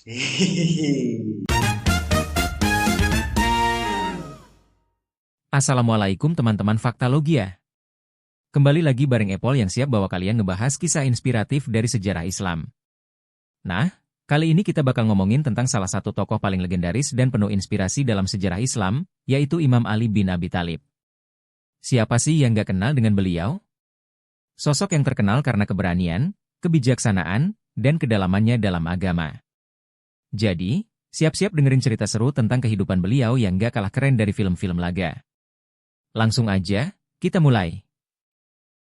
Hehehe. Assalamualaikum teman-teman Faktalogia. Kembali lagi bareng Epol yang siap bawa kalian ngebahas kisah inspiratif dari sejarah Islam. Nah, kali ini kita bakal ngomongin tentang salah satu tokoh paling legendaris dan penuh inspirasi dalam sejarah Islam, yaitu Imam Ali bin Abi Thalib. Siapa sih yang gak kenal dengan beliau? Sosok yang terkenal karena keberanian, kebijaksanaan, dan kedalamannya dalam agama. Jadi, siap-siap dengerin cerita seru tentang kehidupan beliau yang gak kalah keren dari film-film laga. Langsung aja, kita mulai.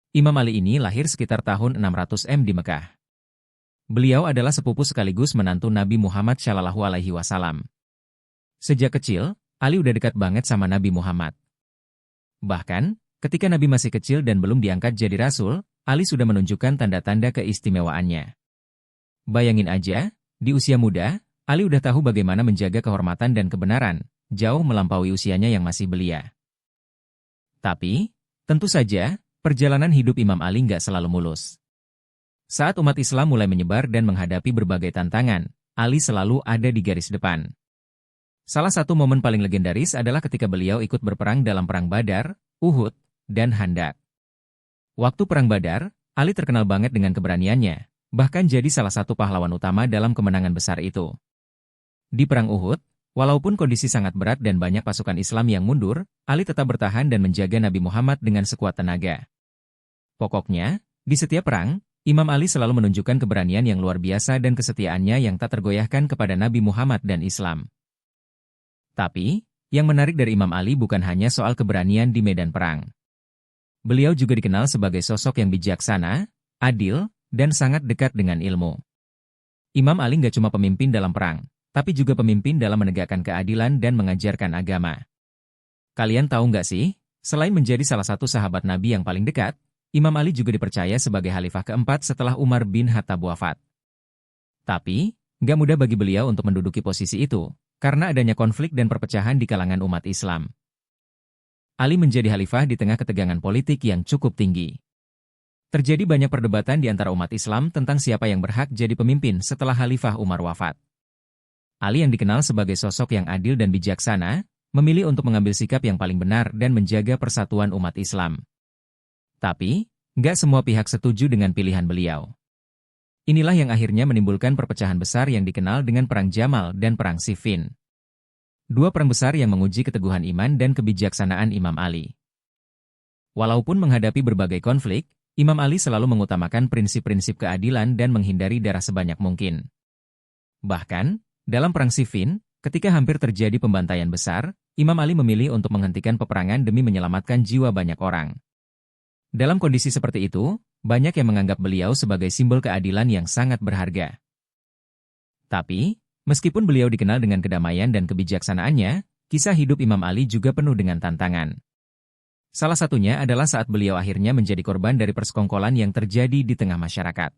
Imam Ali ini lahir sekitar tahun 600 di Mekah. Beliau adalah sepupu sekaligus menantu Nabi Muhammad SAW. Sejak kecil, Ali udah dekat banget sama Nabi Muhammad. Bahkan, ketika Nabi masih kecil dan belum diangkat jadi rasul, Ali sudah menunjukkan tanda-tanda keistimewaannya. Bayangin aja, di usia muda, Ali udah tahu bagaimana menjaga kehormatan dan kebenaran, jauh melampaui usianya yang masih belia. Tapi, tentu saja, perjalanan hidup Imam Ali nggak selalu mulus. Saat umat Islam mulai menyebar dan menghadapi berbagai tantangan, Ali selalu ada di garis depan. Salah satu momen paling legendaris adalah ketika beliau ikut berperang dalam Perang Badar, Uhud, dan Khandaq. Waktu Perang Badar, Ali terkenal banget dengan keberaniannya, bahkan jadi salah satu pahlawan utama dalam kemenangan besar itu. Di Perang Uhud, walaupun kondisi sangat berat dan banyak pasukan Islam yang mundur, Ali tetap bertahan dan menjaga Nabi Muhammad dengan sekuat tenaga. Pokoknya, di setiap perang, Imam Ali selalu menunjukkan keberanian yang luar biasa dan kesetiaannya yang tak tergoyahkan kepada Nabi Muhammad dan Islam. Tapi, yang menarik dari Imam Ali bukan hanya soal keberanian di medan perang. Beliau juga dikenal sebagai sosok yang bijaksana, adil, dan sangat dekat dengan ilmu. Imam Ali nggak cuma pemimpin dalam perang, tapi juga pemimpin dalam menegakkan keadilan dan mengajarkan agama. Kalian tahu nggak sih, selain menjadi salah satu sahabat Nabi yang paling dekat, Imam Ali juga dipercaya sebagai khalifah keempat setelah Umar bin Khattab wafat. Tapi, nggak mudah bagi beliau untuk menduduki posisi itu, karena adanya konflik dan perpecahan di kalangan umat Islam. Ali menjadi khalifah di tengah ketegangan politik yang cukup tinggi. Terjadi banyak perdebatan di antara umat Islam tentang siapa yang berhak jadi pemimpin setelah Khalifah Umar wafat. Ali yang dikenal sebagai sosok yang adil dan bijaksana, memilih untuk mengambil sikap yang paling benar dan menjaga persatuan umat Islam. Tapi, nggak semua pihak setuju dengan pilihan beliau. Inilah yang akhirnya menimbulkan perpecahan besar yang dikenal dengan Perang Jamal dan Perang Siffin. Dua perang besar yang menguji keteguhan iman dan kebijaksanaan Imam Ali. Walaupun menghadapi berbagai konflik, Imam Ali selalu mengutamakan prinsip-prinsip keadilan dan menghindari darah sebanyak mungkin. Bahkan, dalam Perang Siffin, ketika hampir terjadi pembantaian besar, Imam Ali memilih untuk menghentikan peperangan demi menyelamatkan jiwa banyak orang. Dalam kondisi seperti itu, banyak yang menganggap beliau sebagai simbol keadilan yang sangat berharga. Tapi, meskipun beliau dikenal dengan kedamaian dan kebijaksanaannya, kisah hidup Imam Ali juga penuh dengan tantangan. Salah satunya adalah saat beliau akhirnya menjadi korban dari persekongkolan yang terjadi di tengah masyarakat.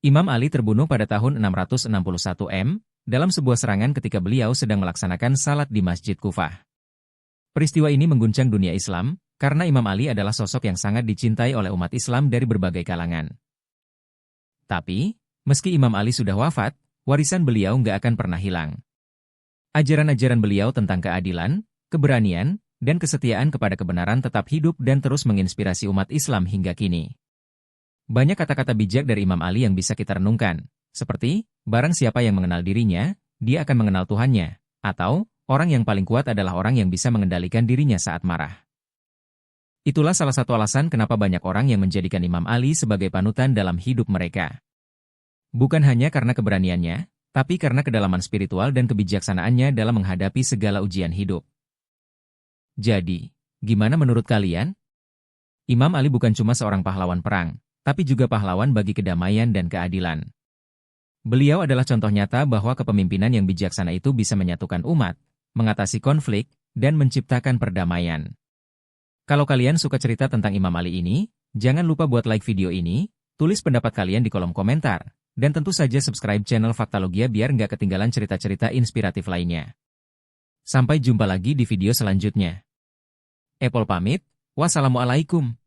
Imam Ali terbunuh pada tahun 661 dalam sebuah serangan ketika beliau sedang melaksanakan salat di Masjid Kufah. Peristiwa ini mengguncang dunia Islam, karena Imam Ali adalah sosok yang sangat dicintai oleh umat Islam dari berbagai kalangan. Tapi, meski Imam Ali sudah wafat, warisan beliau nggak akan pernah hilang. Ajaran-ajaran beliau tentang keadilan, keberanian, dan kesetiaan kepada kebenaran tetap hidup dan terus menginspirasi umat Islam hingga kini. Banyak kata-kata bijak dari Imam Ali yang bisa kita renungkan, seperti, barang siapa yang mengenal dirinya, dia akan mengenal Tuhannya, atau, orang yang paling kuat adalah orang yang bisa mengendalikan dirinya saat marah. Itulah salah satu alasan kenapa banyak orang yang menjadikan Imam Ali sebagai panutan dalam hidup mereka. Bukan hanya karena keberaniannya, tapi karena kedalaman spiritual dan kebijaksanaannya dalam menghadapi segala ujian hidup. Jadi, gimana menurut kalian? Imam Ali bukan cuma seorang pahlawan perang, tapi juga pahlawan bagi kedamaian dan keadilan. Beliau adalah contoh nyata bahwa kepemimpinan yang bijaksana itu bisa menyatukan umat, mengatasi konflik, dan menciptakan perdamaian. Kalau kalian suka cerita tentang Imam Ali ini, jangan lupa buat like video ini, tulis pendapat kalian di kolom komentar, dan tentu saja subscribe channel Faktalogia biar nggak ketinggalan cerita-cerita inspiratif lainnya. Sampai jumpa lagi di video selanjutnya. Epol pamit, wassalamualaikum.